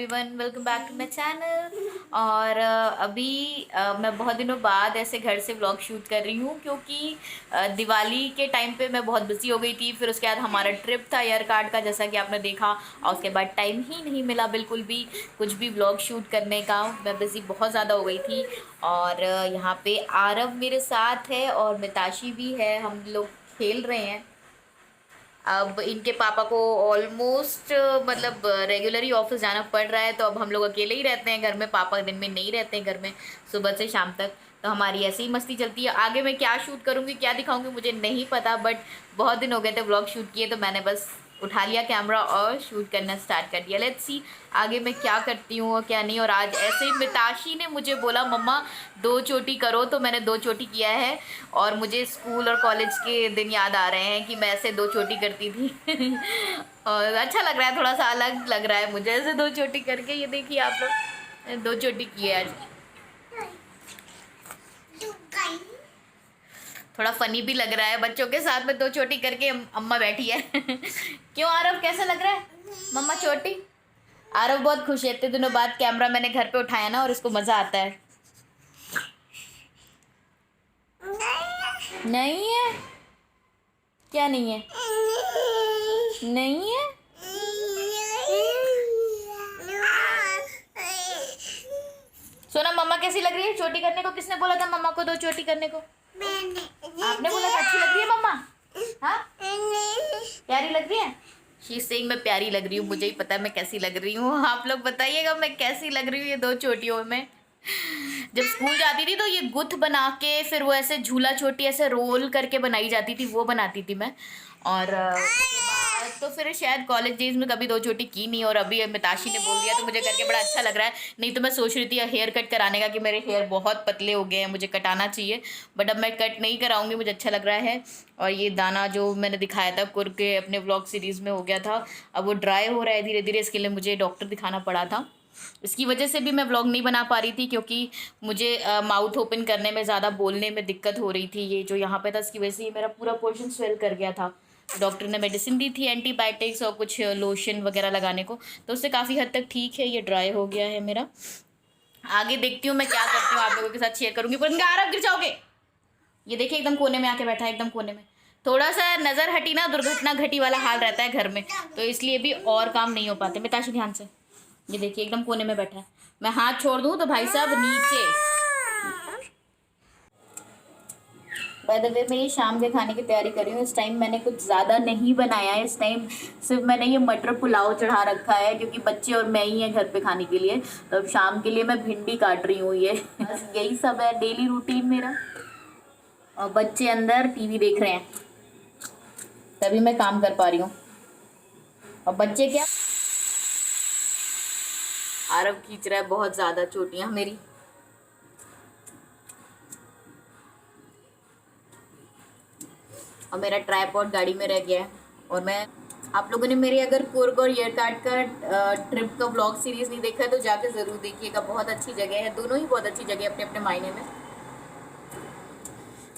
Everyone, welcome back to my channel. और अभी मैं बहुत दिनों बाद ऐसे घर से व्लॉग शूट कर रही हूँ क्योंकि दिवाली के टाइम पे मैं बहुत बिजी हो गई थी। फिर उसके बाद हमारा ट्रिप था ईयर कार्ड का, जैसा कि आपने देखा, और उसके बाद टाइम ही नहीं मिला बिल्कुल भी कुछ भी व्लॉग शूट करने का। मैं बिज़ी बहुत ज़्यादा हो गई थी। और यहाँ पे आरव मेरे साथ है और मिताशी भी है, हम लोग खेल रहे हैं। अब इनके पापा को ऑलमोस्ट मतलब रेगुलर ही ऑफिस जाना पड़ रहा है, तो अब हम लोग अकेले ही रहते हैं घर में। पापा दिन में नहीं रहते हैं घर में सुबह से शाम तक, तो हमारी ऐसी ही मस्ती चलती है। आगे मैं क्या शूट करूँगी, क्या दिखाऊंगी, मुझे नहीं पता, बट बहुत दिन हो गए थे व्लॉग शूट किए, तो मैंने बस उठा लिया कैमरा और शूट करना स्टार्ट कर दिया। लेट्स सी आगे मैं क्या करती हूँ और क्या नहीं। और आज ऐसे ही मिताशी ने मुझे बोला मम्मा 2 चोटी करो, तो मैंने 2 चोटी किया है। और मुझे स्कूल और कॉलेज के दिन याद आ रहे हैं कि मैं ऐसे 2 चोटी करती थी और अच्छा लग रहा है, थोड़ा सा अलग लग रहा है मुझे ऐसे 2 चोटी करके। ये देखिए आप लोग, 2 चोटी किए आज। थोड़ा फनी भी लग रहा है बच्चों के साथ में 2 चोटी करके अम्मा बैठी है क्यों आरव, कैसा लग रहा है मम्मा चोटी? आरव बहुत खुश है, इतने दिनों बाद कैमरा मैंने घर पे उठाया ना, और इसको मजा आता है। नहीं है? क्या नहीं है? नहीं है? सोना मम्मा कैसी लग रही है चोटी करने को? किसने बोला था मम्मा को 2 चोटी करने को? आपने बोला था अच्छी लग रही है मम्मा? हाँ, प्यारी लग रही है। शी सेइंग मैं प्यारी लग रही हूँ, मुझे ही पता है मैं कैसी लग रही हूँ। आप लोग बताइएगा मैं कैसी लग रही हूँ ये 2 चोटियों में। जब स्कूल जाती थी तो ये गुथ बना के, फिर वो ऐसे झूला चोटी ऐसे रोल करके बनाई जाती थी, वो बनाती थी मैं। और उसके बाद तो फिर शायद कॉलेज डेज में कभी 2 चोटी की नहीं, और अभी मिताशी ने बोल दिया तो मुझे करके बड़ा अच्छा लग रहा है। नहीं तो मैं सोच रही थी हेयर कट कराने का, कि मेरे हेयर बहुत पतले हो गए हैं, मुझे कटाना चाहिए, बट अब मैं कट नहीं कराऊंगी, मुझे अच्छा लग रहा है। और ये दाना जो मैंने दिखाया था कुर्ग के अपने व्लॉग सीरीज़ में हो गया था, अब वो ड्राई हो रहा है धीरे धीरे, इसके लिए मुझे डॉक्टर दिखाना पड़ा था। इसकी वजह से भी मैं व्लॉग नहीं बना पा रही थी, क्योंकि मुझे माउथ ओपन करने में, ज़्यादा बोलने में दिक्कत हो रही थी। ये जो यहाँ पे था, इसकी वजह से ये मेरा पूरा पोर्शन स्वेल कर गया था। डॉक्टर ने मेडिसिन दी थी, एंटीबायोटिक्स और कुछ लोशन वगैरह लगाने को, तो उससे काफ़ी हद तक ठीक है। ये ड्राई हो गया है मेरा। आगे देखती हूँ मैं क्या करती हूँ, आप लोगों के साथ शेयर करूँगी। पर आराम, गिर जाओगे। ये देखिए एकदम कोने में आके बैठा है, एकदम कोने में। थोड़ा सा नज़र हटी ना, दुर्घटना घटी वाला हाल रहता है घर में, तो इसलिए भी और काम नहीं हो पाते। मिताशी ध्यान से, ये देखिए एकदम कोने में बैठा है। मैं हाथ छोड़ दूँ तो भाई साहब नीचे। बाय द वे, मैं ये शाम के खाने की तैयारी कर रही हूँ। इस टाइम मैंने कुछ ज़्यादा नहीं बनाया है। इस टाइम सिर्फ मैंने ये मटर पुलाव चढ़ा रखा है, क्योंकि बच्चे और मैं ही हैं घर पे खाने के लिए। तो अब शाम के लिए मैं भिंडी काट रही हूँ। ये बस यही सब है डेली रूटीन मेरा। और बच्चे अंदर टीवी देख रहे हैं, तभी मैं काम कर पा रही हूँ। और बच्चे क्या, आरव खींच रहा है बहुत ज़्यादा चोटियाँ मेरी। और मेरा ट्राइपॉड गाड़ी में रह गया है। और मैं, आप लोगों ने मेरे अगर कुर्ग और येरकाट का ट्रिप का ब्लॉग सीरीज़ नहीं देखा है तो जाके ज़रूर देखिएगा। बहुत अच्छी जगह है, दोनों ही बहुत अच्छी जगह अपने अपने मायने में।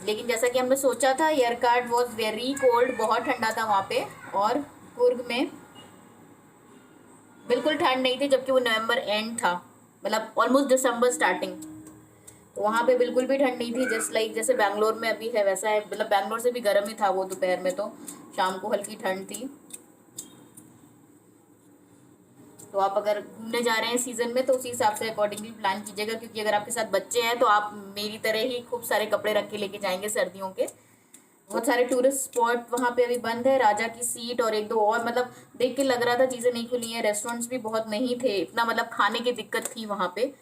लेकिन जैसा कि हमने सोचा था, येरकाट वॉज वेरी कोल्ड, बहुत ठंडा था वहाँ पे। और कुर्ग में बिल्कुल ठंड नहीं थी, जबकि वो नवंबर एंड था, मतलब ऑलमोस्ट दिसंबर स्टार्टिंग। तो वहाँ पे बिल्कुल भी ठंड नहीं थी, जस्ट लाइक जैसे बैंगलोर में अभी है वैसा है। मतलब बैंगलोर से भी गर्म ही था वो दोपहर में, तो शाम को हल्की ठंड थी। तो आप अगर घूमने जा रहे हैं सीज़न में तो उसी हिसाब से अकॉर्डिंगली प्लान कीजिएगा, क्योंकि अगर आपके साथ बच्चे हैं तो आप मेरी तरह ही खूब सारे कपड़े रख के लेके जाएंगे सर्दियों के। बहुत सारे टूरिस्ट स्पॉट वहाँ पे अभी बंद है, राजा की सीट और एक दो और, मतलब देख के लग रहा था चीज़ें नहीं खुली हैं। रेस्टोरेंट्स भी बहुत नहीं थे, इतना मतलब खाने की दिक्कत थी वहाँ पे।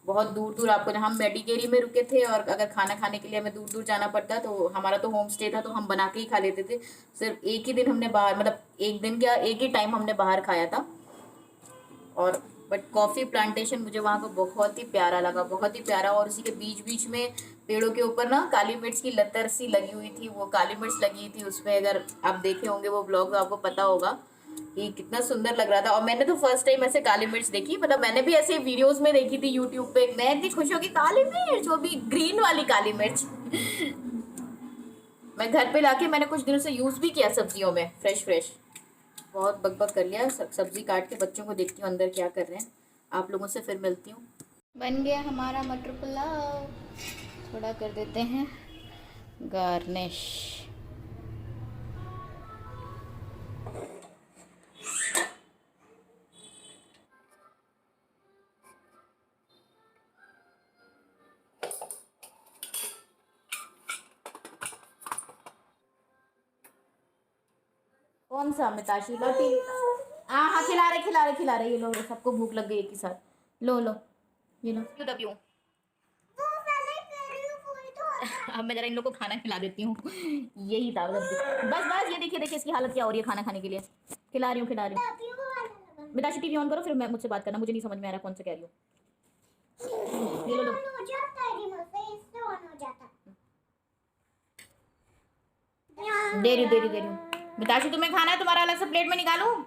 बहुत दूर दूर आपको, जहाँ हम मेडिकेरी में रुके थे, और अगर खाना खाने के लिए हमें दूर दूर जाना पड़ता, तो हमारा तो होम स्टे था, तो हम बना के ही खा लेते थे। सिर्फ एक ही दिन हमने बाहर, मतलब एक दिन क्या, एक ही टाइम हमने बाहर खाया था। और बट कॉफ़ी प्लांटेशन मुझे वहाँ का बहुत ही प्यारा लगा, बहुत ही प्यारा। और उसी के बीच बीच में पेड़ों के ऊपर ना काली मिर्च की लतर सी लगी हुई थी, वो काली मिर्च लगी थी उसमें। अगर आप देखे होंगे वो ब्लॉग तो आपको पता होगा कि कितना सुंदर लग रहा था। और मैंने तो फर्स्ट टाइम ऐसे काली मिर्च देखी, मतलब मैंने भी ऐसे वीडियोस में देखी थी यूट्यूब पे। मैं इतनी खुश हो गई, काली मिर्च, वो भी ग्रीन वाली काली मिर्च मैं घर पे लाके मैंने कुछ दिनों से यूज़ भी किया सब्जियों में, फ्रेश फ्रेश। बहुत बकबक कर लिया, सब्जी काट के बच्चों को देखती हूँ अंदर क्या कर रहे हैं। आप लोगों से फिर मिलती हूँ। बन गया हमारा मटर पुलाव, थोड़ा कर देते हैं गार्निश। कौन सा मिताशी रोटी? हाँ हाँ, खिला रहे ये लो, सबको भूख लग गई एक ही साथ। लो लो ये लो, क्यों दबियो। अब मैं जरा इन लोग को खाना खिला देती हूँ। यही था बस बस, ये देखिए देखिए इसकी हालत क्या हो रही है खाना खाने के लिए। खिला रही हूँ। मिताशी टीवी ऑन करो, फिर मैं मुझसे बात करना, मुझे नहीं समझ में आ रहा कौन सा कह रही हूँ। ये लो लो। दे रही हूँ। मिताशी तुम्हें खाना है, तुम्हारा अलग से प्लेट में निकालूं?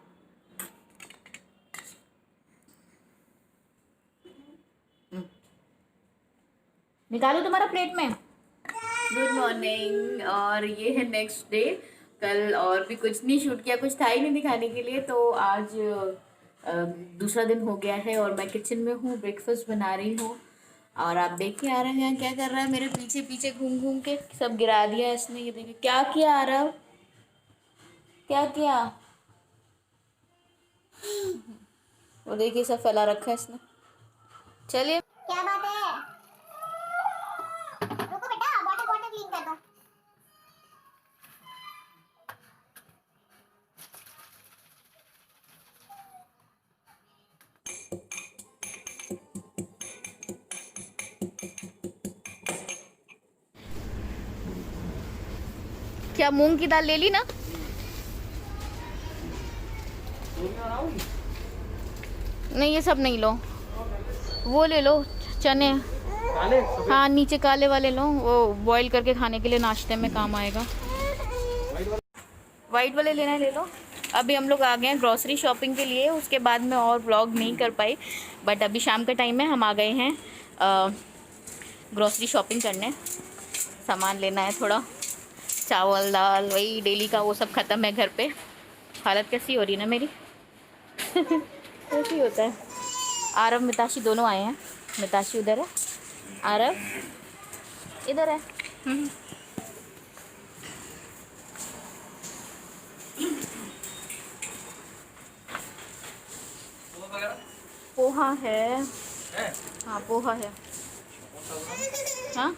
निकालूं तुम्हारा प्लेट में? गुड मॉर्निंग, और ये है नेक्स्ट डे। कल और भी कुछ नहीं शूट किया, कुछ था ही नहीं दिखाने के लिए, तो आज दूसरा दिन हो गया है और मैं किचन में हूँ, ब्रेकफास्ट बना रही हूँ। और आप देख के आ रहे हैं क्या कर रहा है मेरे पीछे पीछे घूम घूम के, सब गिरा दिया इसने। ये देखिए क्या किया आ रहा, क्या किया वो देखिए सब फैला रखा है इसने। चलिए, क्या बात है? रुको बेटा, वाटर बॉटल क्लीन कर दो। क्या मूंग की दाल ले ली ना? नहीं ये सब नहीं लो, वो ले लो चने। हाँ नीचे काले वाले लो, वो बॉईल करके खाने के लिए नाश्ते में काम आएगा। वाइट वाले लेना है ले लो। अभी हम लोग आ गए हैं ग्रॉसरी शॉपिंग के लिए, उसके बाद में और व्लॉग नहीं कर पाई, बट अभी शाम का टाइम है, हम आ गए हैं ग्रॉसरी शॉपिंग करने। सामान लेना है थोड़ा, चावल दाल वही डेली का वो सब ख़त्म है घर पे। हालत कैसी हो रही है ना मेरी। कैसी होता है। आरव मिताशी दोनों आए हैं, मिताशी उधर है, आरव इधर है। पोहा है, हाँ पोहा है। हाँ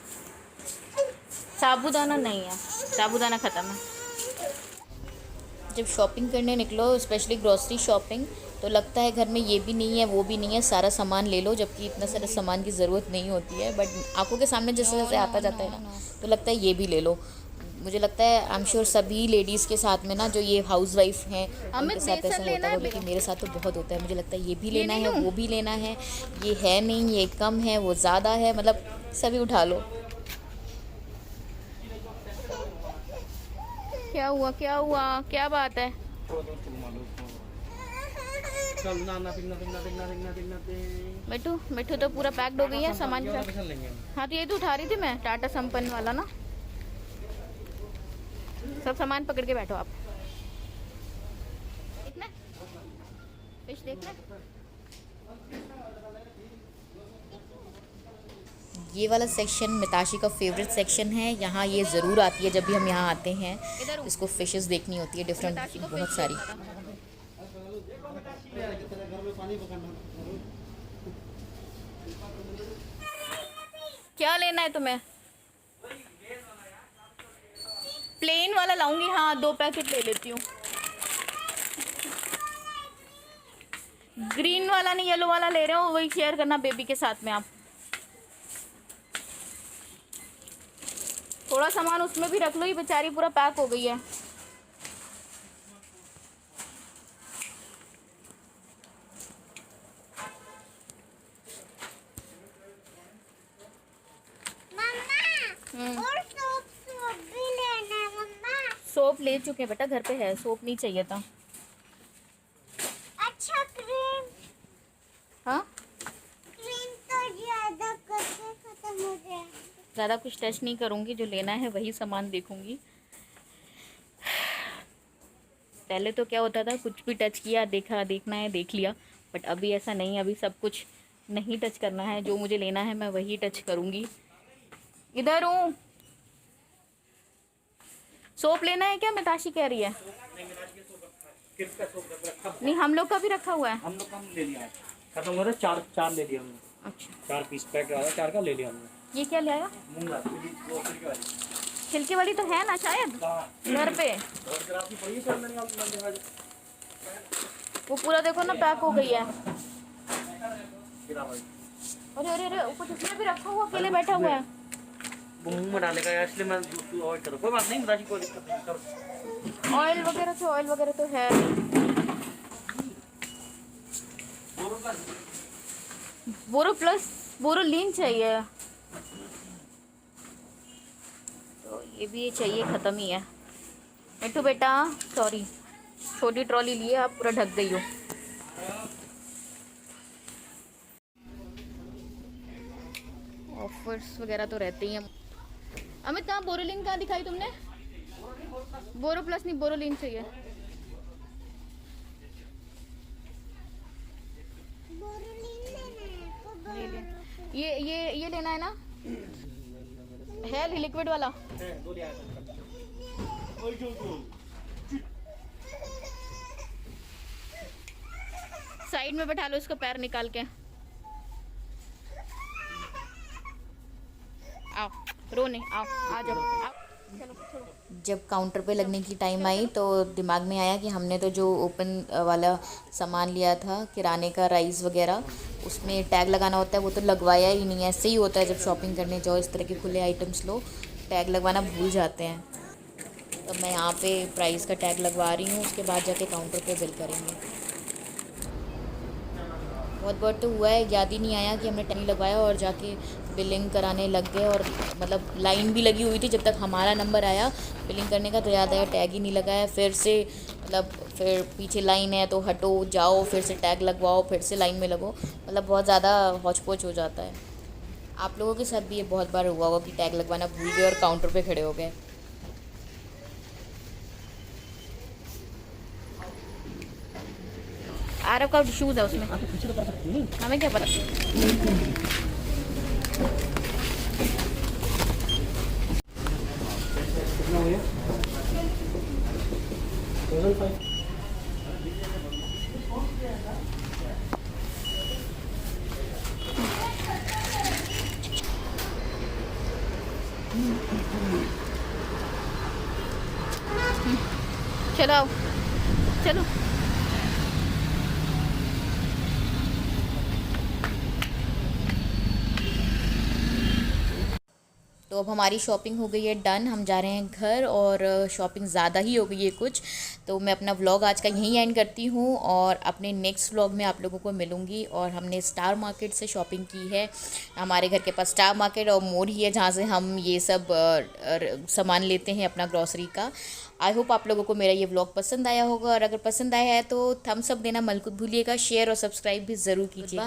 साबूदाना नहीं है, साबूदाना ख़त्म है। जब शॉपिंग करने निकलो, स्पेशली ग्रॉसरी शॉपिंग, तो लगता है घर में ये भी नहीं है वो भी नहीं है, सारा सामान ले लो, जबकि इतना सारा सामान की ज़रूरत नहीं होती है, बट आंखों के सामने जैसे जैसे आता जाता है ना, तो लगता है ये भी ले लो। मुझे लगता है आई एम श्योर सभी लेडीज़ के साथ में ना, जो ये हाउस वाइफ हैं उनके साथ ऐसा होता है, क्योंकि मेरे साथ तो बहुत होता है। मुझे लगता है ये भी लेना है वो भी लेना है, ये है नहीं, ये कम है वो ज़्यादा है, मतलब सभी उठा लो। क्या हुआ क्या हुआ, क्या बात है? मिठू मिठू तो पूरा पैक्ड हो गई है सामान के साथ। हाँ तो ये तो उठा रही थी मैं, टाटा संपन्न वाला ना। सब सामान पकड़ के बैठो आप। देखना फिश, देखना ये वाला सेक्शन मिताशी का फेवरेट सेक्शन है। यहाँ ये ज़रूर आती है जब भी हम यहाँ आते हैं, इसको फिशेस देखनी होती है डिफरेंट बहुत सारी। क्या लेना है तुम्हें? प्लेन वाला लाऊंगी, हाँ 2 पैकेट ले लेती हूँ। ग्रीन वाला नहीं येलो वाला ले रहे हो, वही शेयर करना बेबी के साथ में आप। थोड़ा सामान उसमें भी रख लो, ये बेचारी पूरा पैक हो गई है। और सोप भी लेना है मम्मा। सोप ले चुके बेटा, घर पे है, सोप नहीं चाहिए था। अच्छा क्रीम, हाँ क्रीम तो ज्यादा कैसे खत्म हो गया? ज़्यादा कुछ टच नहीं करूँगी, जो लेना है वही सामान देखूँगी। पहले तो क्या होता था, कुछ भी टच किया देखा, देखना है देख लिया, बट अभी ऐसा नहीं, अभी सब कुछ नहीं टच करना है, जो मुझे लेना है मैं वही टच करूँगी। इधर हूँ। सोप लेना है क्या? मिताशी कह रही है। नहीं, हम लोग का भी रखा हुआ है। हम लोग कम ले लिया, खत्म हो रहा है। चार ले लिया हमने। अच्छा, 4 पीस पैक आया, 4 का ले लिया हमने। ये क्या ले आया? मूंगा वो छिलके वाली। छिलके वाली तो है ना शायद घर पे। और ग्राफ की पड़ी है सर, मैंने आपको मंदिर में वो पूरा देखो ना, पैक हो गई है। गिरा भाई। अरे अरे अरे, कुछ उसने भी रखा हुआ, अकेले बैठा हुआ है। वो मुंह में डालेगा यार, इसलिए मैं अवॉइड करूँ। कोई बात नहीं, बताइए, कोई दिक्कत नहीं सर। ऑयल वगैरह तो है। बोरोलीन चाहिए, तो ये भी चाहिए, ख़त्म ही है। मिट्टू बेटा सॉरी, छोटी ट्रॉली लिए आप पूरा ढक गई हो। ऑफर्स वगैरह तो रहते ही हैं। अमित कहाँ बोरोलीन कहाँ दिखाई तुमने? बोरो प्लस नहीं, बोरोलीन चाहिए। ले ले। ये लेना है ना? है लिक्विड वाला? साइड में बैठा लो इसको, पैर निकाल के। आओ, रो नहीं, आओ, आ जाओ, आओ। जब काउंटर पे लगने की टाइम आई तो दिमाग में आया कि हमने तो जो ओपन वाला सामान लिया था किराने का, राइस वगैरह, उसमें टैग लगाना होता है, वो तो लगवाया ही नहीं है। ऐसे ही होता है जब शॉपिंग करने जाओ, इस तरह के खुले आइटम्स लो, टैग लगवाना भूल जाते हैं। तो मैं यहाँ पे प्राइस का टैग लगवा रही हूँ, उसके बाद जाके काउंटर पे बिल करेंगे। बहुत बार तो हुआ है, याद ही नहीं आया कि हमने टैग नहीं लगवाया और जाके बिलिंग कराने लग गए, और मतलब लाइन भी लगी हुई थी। जब तक हमारा नंबर आया बिलिंग करने का तो याद आया टैग ही नहीं लगाया। फिर से मतलब फिर पीछे लाइन है तो हटो, जाओ, फिर से टैग लगवाओ, फिर से लाइन में लगो, मतलब बहुत ज़्यादा हौच पौच हो जाता है। आप लोगों के साथ भी ये बहुत बार हुआ होगा कि टैग लगवाना भूल गए और काउंटर पे खड़े हो गए। आरव का शूज़ है उसमें, हमें क्या पता। कितना हो गया? 1005। चलो आओ, चलो। तो अब हमारी शॉपिंग हो गई है डन, हम जा रहे हैं घर, और शॉपिंग ज़्यादा ही हो गई है कुछ। तो मैं अपना व्लॉग आज का यहीं एंड करती हूँ, और अपने नेक्स्ट व्लॉग में आप लोगों को मिलूँगी। और हमने स्टार मार्केट से शॉपिंग की है। हमारे घर के पास स्टार मार्केट और मोर ही है, जहाँ से हम ये सब सामान लेते हैं अपना ग्रॉसरी का। आई होप आप लोगों को मेरा ये व्लॉग पसंद आया होगा, और अगर पसंद आया है तो थम्स अप देना मत भूलिएगा, शेयर और सब्सक्राइब भी ज़रूर कीजिएगा।